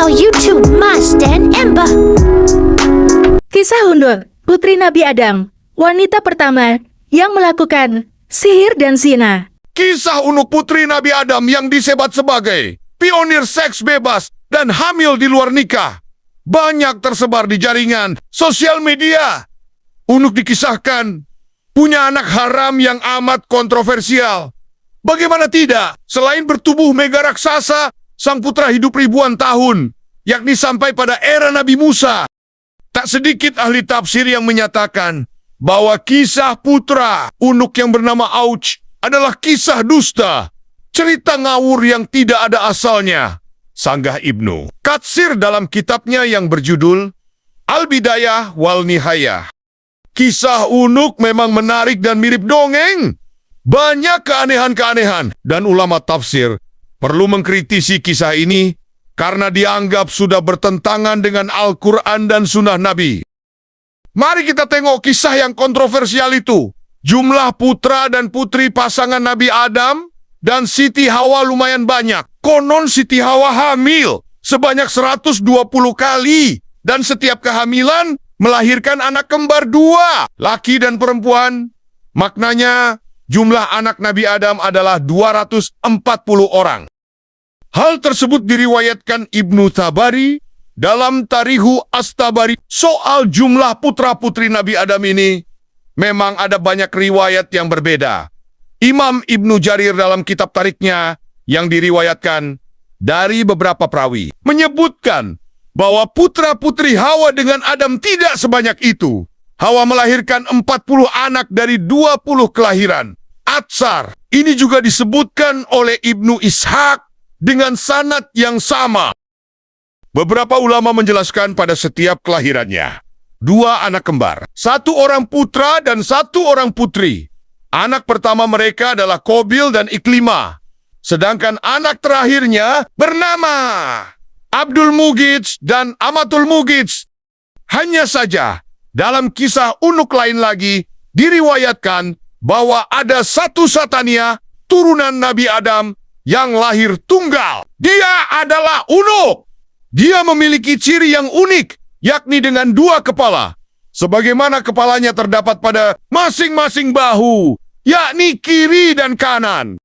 channel YouTube Mas dan Ember. Kisah Unuk, putri Nabi Adam, wanita pertama yang melakukan sihir dan zina. Kisah Unuk putri Nabi Adam yang disebat sebagai pionir seks bebas dan hamil di luar nikah banyak tersebar di jaringan sosial media. Unuk dikisahkan punya anak haram yang amat kontroversial. Bagaimana tidak, selain bertubuh mega raksasa, sang putra hidup ribuan tahun, yakni sampai pada era Nabi Musa. Tak sedikit ahli tafsir yang menyatakan bahwa kisah putra Unuk yang bernama Auch adalah kisah dusta, cerita ngawur yang tidak ada asalnya. Sanggah Ibnu Katsir dalam kitabnya yang berjudul Al-Bidayah wal Nihayah. Kisah Unuk memang menarik dan mirip dongeng. Banyak keanehan-keanehan dan ulama tafsir perlu mengkritisi kisah ini karena dianggap sudah bertentangan dengan Al-Quran dan Sunnah Nabi. Mari kita tengok kisah yang kontroversial itu. Jumlah putra dan putri pasangan Nabi Adam dan Siti Hawa lumayan banyak. Konon Siti Hawa hamil sebanyak 120 kali dan setiap kehamilan melahirkan anak kembar 2, laki dan perempuan. Maknanya, jumlah anak Nabi Adam adalah 240 orang. Hal tersebut diriwayatkan Ibnu Tabari dalam Tarihu As-Tabari. Soal jumlah putra-putri Nabi Adam ini, memang ada banyak riwayat yang berbeda. Imam Ibnu Jarir dalam kitab tariknya yang diriwayatkan dari beberapa perawi menyebutkan bahwa putra-putri Hawa dengan Adam tidak sebanyak itu. Hawa melahirkan 40 anak dari 20 kelahiran. Atsar, ini juga disebutkan oleh Ibnu Ishaq dengan sanad yang sama. Beberapa ulama menjelaskan pada setiap kelahirannya 2 anak kembar, 1 orang putra dan 1 orang putri. Anak pertama mereka adalah Qabil dan Iklimah, sedangkan anak terakhirnya bernama Abdul Mugidz dan Amatul Mugidz. Hanya saja, dalam kisah Unuk lain lagi, diriwayatkan bahwa ada satu Satania, turunan Nabi Adam, yang lahir tunggal. Dia adalah Unuk. Dia memiliki ciri yang unik, yakni dengan 2 kepala. Sebagaimana kepalanya terdapat pada masing-masing bahu, yakni kiri dan kanan.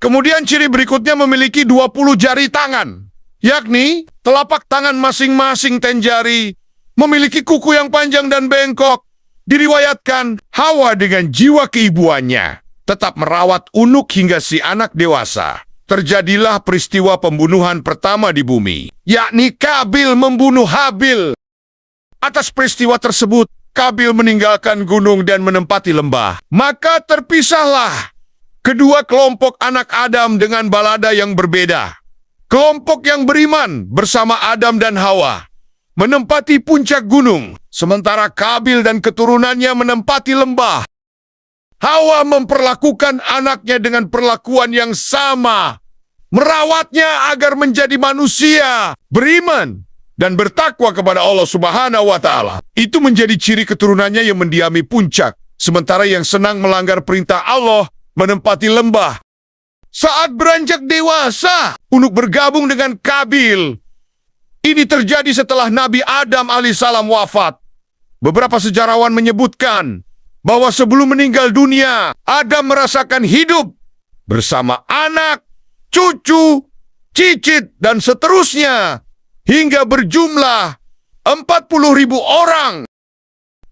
Kemudian ciri berikutnya memiliki 20 jari tangan, yakni telapak tangan masing-masing 10 jari, memiliki kuku yang panjang dan bengkok. Diriwayatkan Hawa dengan jiwa keibuannya tetap merawat Unuk hingga si anak dewasa. Terjadilah peristiwa pembunuhan pertama di bumi, yakni Kabil membunuh Habil. Atas peristiwa tersebut, Kabil meninggalkan gunung dan menempati lembah. Maka terpisahlah kedua kelompok anak Adam dengan balada yang berbeda. Kelompok yang beriman bersama Adam dan Hawa menempati puncak gunung, sementara Kabil dan keturunannya menempati lembah. Hawa memperlakukan anaknya dengan perlakuan yang sama, merawatnya agar menjadi manusia, beriman, dan bertakwa kepada Allah Subhanahu wa Ta'ala. Itu menjadi ciri keturunannya yang mendiami puncak, sementara yang senang melanggar perintah Allah menempati lembah. Saat beranjak dewasa, Unuk bergabung dengan Kabil. Ini terjadi setelah Nabi Adam alaihissalam wafat. Beberapa sejarawan menyebutkan bahwa sebelum meninggal dunia, Adam merasakan hidup bersama anak, cucu, cicit, dan seterusnya, hingga berjumlah 40.000 orang.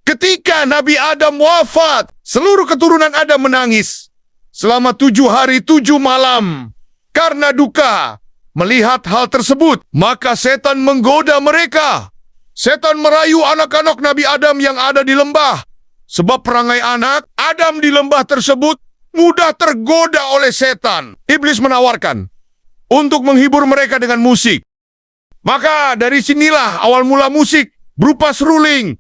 Ketika Nabi Adam wafat, seluruh keturunan Adam menangis selama 7 hari 7 malam. Karena duka melihat hal tersebut, maka setan menggoda mereka. Setan merayu anak-anak Nabi Adam yang ada di lembah. Sebab perangai anak Adam di lembah tersebut mudah tergoda oleh setan. Iblis menawarkan untuk menghibur mereka dengan musik. Maka dari sinilah awal mula musik berupa seruling.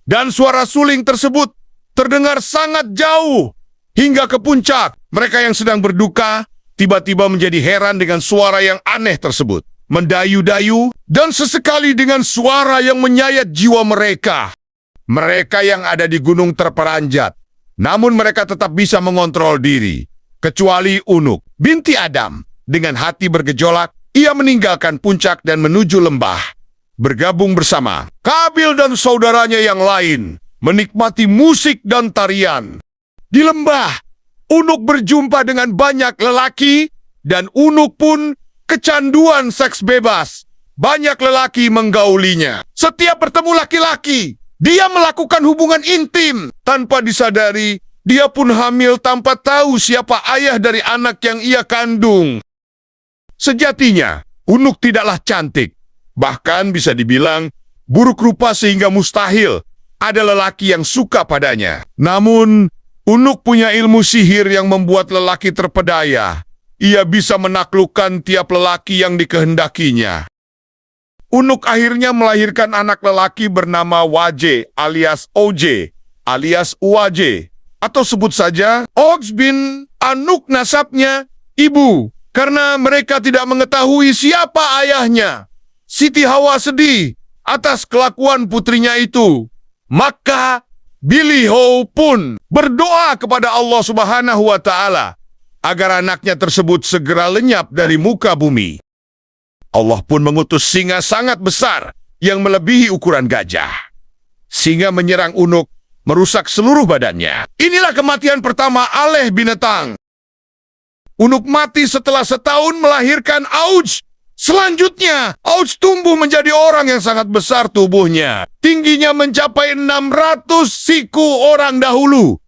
Dan suara suling tersebut terdengar sangat jauh hingga ke puncak. Mereka yang sedang berduka tiba-tiba menjadi heran dengan suara yang aneh tersebut. Mendayu-dayu dan sesekali dengan suara yang menyayat jiwa mereka. Mereka yang ada di gunung terperanjat, namun mereka tetap bisa mengontrol diri. Kecuali Unuk binti Adam, dengan hati bergejolak ia meninggalkan puncak dan menuju lembah. Bergabung bersama Kabil dan saudaranya yang lain, menikmati musik dan tarian. Di lembah, Unuk berjumpa dengan banyak lelaki, dan Unuk pun kecanduan seks bebas. Banyak lelaki menggaulinya. Setiap bertemu laki-laki, dia melakukan hubungan intim. Tanpa disadari, dia pun hamil tanpa tahu siapa ayah dari anak yang ia kandung. Sejatinya, Unuk tidaklah cantik. Bahkan bisa dibilang buruk rupa sehingga mustahil ada lelaki yang suka padanya. Namun, Unuk punya ilmu sihir yang membuat lelaki terpedaya. Ia bisa menaklukkan tiap lelaki yang dikehendakinya. Unuk akhirnya melahirkan anak lelaki bernama Waje alias Oje alias Uwaje. Atau sebut saja Oj bin Anuk nasabnya ibu. Karena mereka tidak mengetahui siapa ayahnya. Siti Hawa sedih atas kelakuan putrinya itu. Maka Biliho pun berdoa kepada Allah Subhanahu wa Ta'ala agar anaknya tersebut segera lenyap dari muka bumi. Allah pun mengutus singa sangat besar yang melebihi ukuran gajah. Singa menyerang Unuk, merusak seluruh badannya. Inilah kematian pertama Aleh binatang. Unuk mati setelah setahun melahirkan Auj. Selanjutnya, Auj tumbuh menjadi orang yang sangat besar tubuhnya. Tingginya mencapai 600 siku orang dahulu,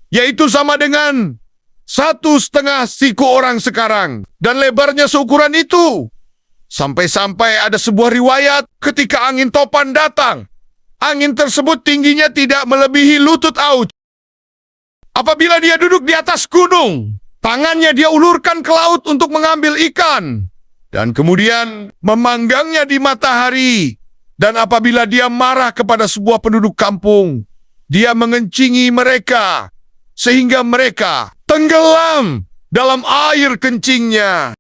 yaitu sama dengan 1,5 siku orang sekarang. Dan lebarnya seukuran itu. Sampai-sampai ada sebuah riwayat ketika angin topan datang. Angin tersebut tingginya tidak melebihi lutut Auj. Apabila dia duduk di atas gunung, tangannya dia ulurkan ke laut untuk mengambil ikan. Dan kemudian memanggangnya di matahari. Dan apabila dia marah kepada sebuah penduduk kampung, dia mengencingi mereka. Sehingga mereka tenggelam dalam air kencingnya.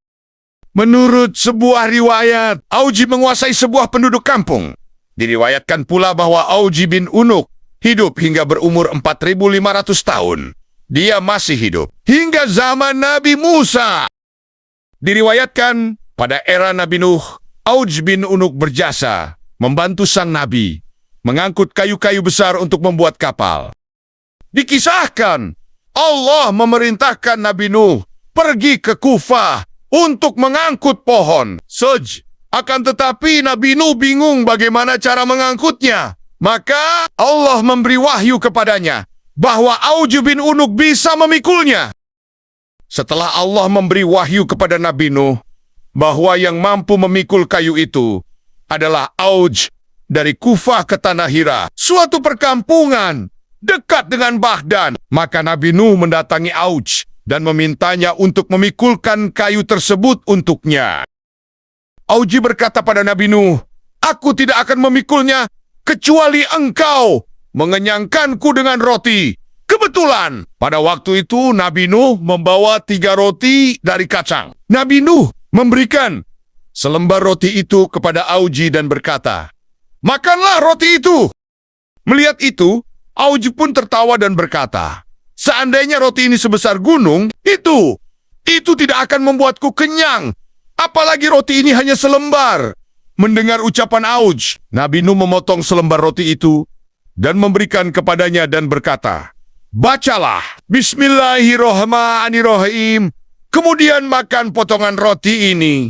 Menurut sebuah riwayat, Auji menguasai sebuah penduduk kampung. Diriwayatkan pula bahwa Auji bin Unuk hidup hingga berumur 4.500 tahun. Dia masih hidup hingga zaman Nabi Musa. Diriwayatkan pada era Nabi Nuh, Auj bin Unuk berjasa membantu sang Nabi mengangkut kayu-kayu besar untuk membuat kapal. Dikisahkan, Allah memerintahkan Nabi Nuh pergi ke Kufah untuk mengangkut pohon sej. Akan tetapi Nabi Nuh bingung bagaimana cara mengangkutnya. Maka Allah memberi wahyu kepadanya bahwa Auj bin Unuk bisa memikulnya. Setelah Allah memberi wahyu kepada Nabi Nuh bahwa yang mampu memikul kayu itu adalah Auj dari Kufah ke Tanah Hira, suatu perkampungan dekat dengan Baghdad. Maka Nabi Nuh mendatangi Auj dan memintanya untuk memikulkan kayu tersebut untuknya. Auj berkata pada Nabi Nuh, "Aku tidak akan memikulnya kecuali engkau mengenyangkanku dengan roti." Kebetulan, pada waktu itu Nabi Nuh membawa 3 roti dari kacang. Nabi Nuh memberikan selembar roti itu kepada Auji dan berkata, "Makanlah roti itu." Melihat itu, Auji pun tertawa dan berkata, "Seandainya roti ini sebesar gunung, itu tidak akan membuatku kenyang. Apalagi roti ini hanya selembar." Mendengar ucapan Auj, Nabi Nuh memotong selembar roti itu dan memberikan kepadanya dan berkata, "Bacalah Bismillahirrahmanirrahim. Kemudian makan potongan roti ini."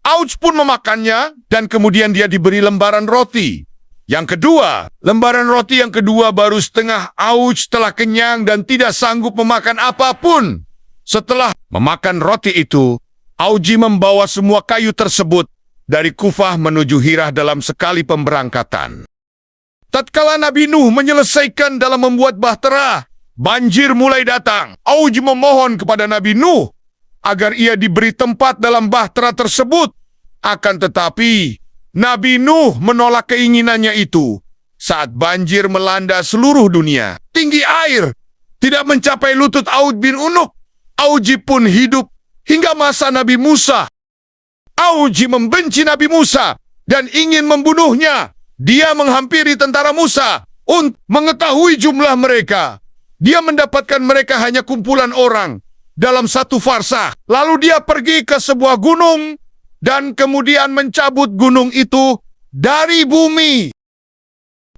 Auj pun memakannya dan kemudian dia diberi lembaran roti. Yang kedua, lembaran roti yang kedua baru setengah. Auj telah kenyang dan tidak sanggup memakan apapun. Setelah memakan roti itu, Auji membawa semua kayu tersebut dari Kufah menuju Hirah dalam sekali pemberangkatan. Tatkala Nabi Nuh menyelesaikan dalam membuat bahtera, banjir mulai datang. Auj memohon kepada Nabi Nuh agar ia diberi tempat dalam bahtera tersebut. Akan tetapi, Nabi Nuh menolak keinginannya itu. Saat banjir melanda seluruh dunia, tinggi air tidak mencapai lutut Auj bin Unuk. Auj pun hidup hingga masa Nabi Musa. Auj membenci Nabi Musa dan ingin membunuhnya. Dia menghampiri tentara Musa untuk mengetahui jumlah mereka. Dia mendapatkan mereka hanya kumpulan orang dalam satu farsah. Lalu dia pergi ke sebuah gunung dan kemudian mencabut gunung itu dari bumi.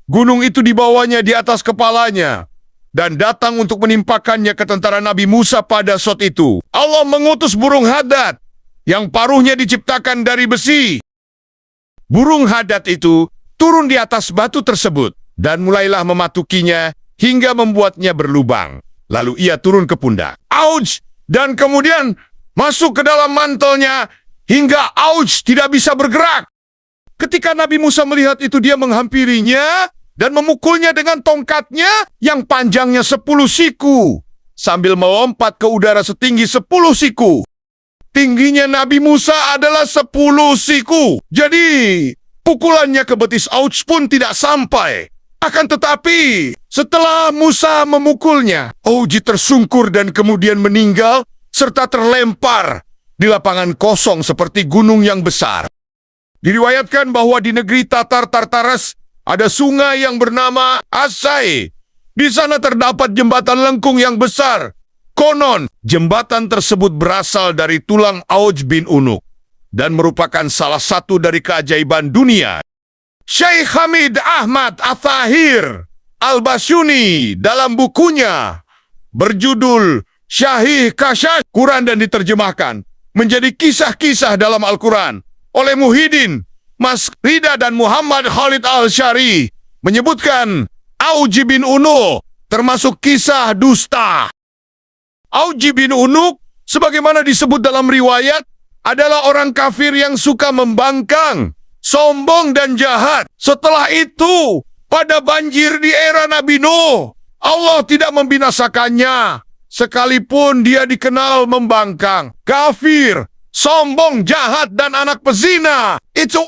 Gunung itu dibawanya di atas kepalanya dan datang untuk menimpakannya ke tentara Nabi Musa pada saat itu. Allah mengutus burung hadat yang paruhnya diciptakan dari besi. Burung hadat itu turun di atas batu tersebut dan mulailah mematukinya hingga membuatnya berlubang. Lalu ia turun ke pundak. Auj! Dan kemudian masuk ke dalam mantelnya hingga Auj tidak bisa bergerak. Ketika Nabi Musa melihat itu, dia menghampirinya dan memukulnya dengan tongkatnya yang panjangnya 10 siku sambil melompat ke udara setinggi 10 siku. Tingginya Nabi Musa adalah 10 siku. Jadi, pukulannya ke betis Auj pun tidak sampai. Akan tetapi, setelah Musa memukulnya, Auj tersungkur dan kemudian meninggal serta terlempar di lapangan kosong seperti gunung yang besar. Diriwayatkan bahwa di negeri Tatar Tartares ada sungai yang bernama Asai. Di sana terdapat jembatan lengkung yang besar. Konon, jembatan tersebut berasal dari tulang Auj bin Unuk dan merupakan salah satu dari keajaiban dunia. Syekh Hamid Ahmad Athahir Al-Basyuni dalam bukunya berjudul Syahih Kasyash Quran dan diterjemahkan menjadi kisah-kisah dalam Al-Quran oleh Muhyiddin Mas Rida dan Muhammad Khalid Al-Syari menyebutkan Auj bin Unuk termasuk kisah dusta. Auj bin Unuk, sebagaimana disebut dalam riwayat, adalah orang kafir yang suka membangkang, sombong dan jahat. Setelah itu, pada banjir di era Nabi Nuh, Allah tidak membinasakannya, sekalipun dia dikenal membangkang, kafir, sombong, jahat, dan anak pezina. Itu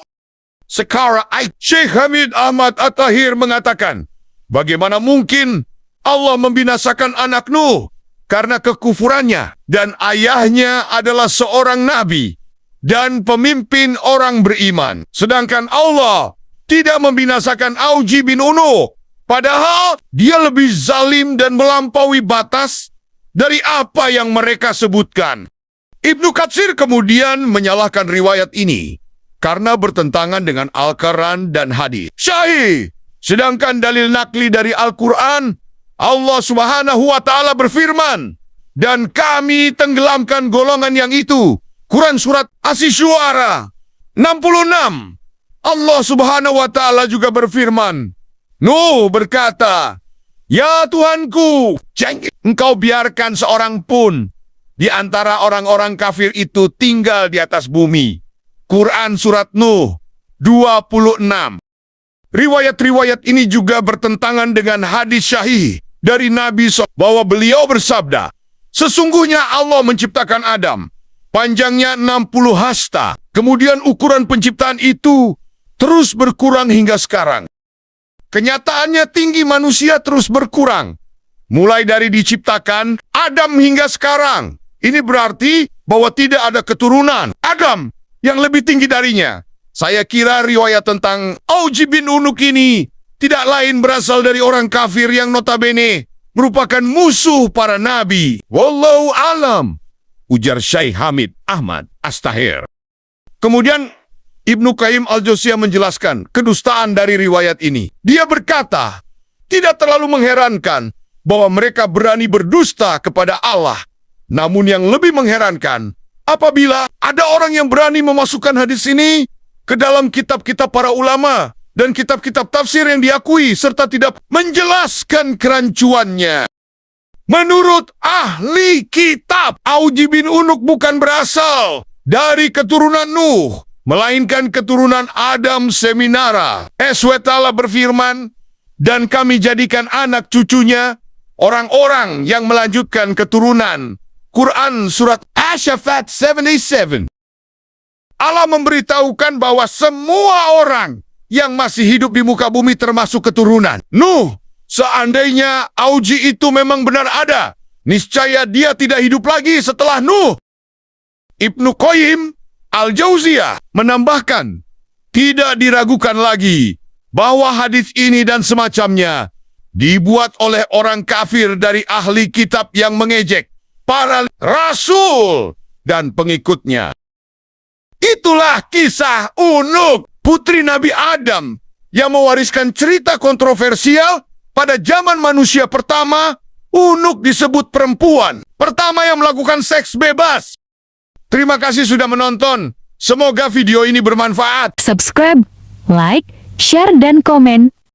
sekarang Syekh Hamid Ahmad At-Tahir mengatakan, bagaimana mungkin Allah membinasakan anak Nuh karena kekufurannya, dan ayahnya adalah seorang nabi dan pemimpin orang beriman. Sedangkan Allah tidak membinasakan Auj bin Unuk, padahal dia lebih zalim dan melampaui batas dari apa yang mereka sebutkan. Ibnu Katsir kemudian menyalahkan riwayat ini karena bertentangan dengan Al-Quran dan hadis Syahih. Sedangkan dalil nakli dari Al-Quran, Allah Subhanahu wa Ta'ala berfirman, dan kami tenggelamkan golongan yang itu. Quran Surat Asy-Syu'ara 66. Allah Subhanahu wa Ta'ala juga berfirman, Nuh berkata, ya Tuhanku, jangan engkau biarkan seorang pun di antara orang-orang kafir itu tinggal di atas bumi. Quran Surat Nuh 26. Riwayat-riwayat ini juga bertentangan dengan hadis syahih dari Nabi SAW bahwa beliau bersabda, sesungguhnya Allah menciptakan Adam, panjangnya 60 hasta. Kemudian ukuran penciptaan itu terus berkurang hingga sekarang. Kenyataannya tinggi manusia terus berkurang, mulai dari diciptakan Adam hingga sekarang. Ini berarti bahwa tidak ada keturunan Adam yang lebih tinggi darinya. Saya kira riwayat tentang Auj bin Unuk ini tidak lain berasal dari orang kafir yang notabene merupakan musuh para nabi. Wallahu alam, ujar Syekh Hamid Ahmad At-Tahir. Kemudian Ibnu Qayyim Al-Jauziyah menjelaskan kedustaan dari riwayat ini. Dia berkata, tidak terlalu mengherankan bahwa mereka berani berdusta kepada Allah. Namun yang lebih mengherankan, apabila ada orang yang berani memasukkan hadis ini ke dalam kitab-kitab para ulama dan kitab-kitab tafsir yang diakui serta tidak menjelaskan kerancuannya. Menurut ahli kitab, Auj bin Unuk bukan berasal dari keturunan Nuh, melainkan keturunan Adam Seminara. SWT berfirman, dan kami jadikan anak cucunya orang-orang yang melanjutkan keturunan. Quran Surat Ash-Shafat 77. Allah memberitahukan bahwa semua orang yang masih hidup di muka bumi termasuk keturunan Nuh. Seandainya Auj itu memang benar ada, niscaya dia tidak hidup lagi setelah Nuh. Ibnu Qayyim Al-Jauziyah menambahkan, tidak diragukan lagi bahwa hadis ini dan semacamnya dibuat oleh orang kafir dari ahli kitab yang mengejek para rasul dan pengikutnya. Itulah kisah Unuk, putri Nabi Adam, yang mewariskan cerita kontroversial. Pada zaman manusia pertama, Unuk disebut perempuan pertama yang melakukan seks bebas. Terima kasih sudah menonton. Semoga video ini bermanfaat. Subscribe, like, share, dan komen.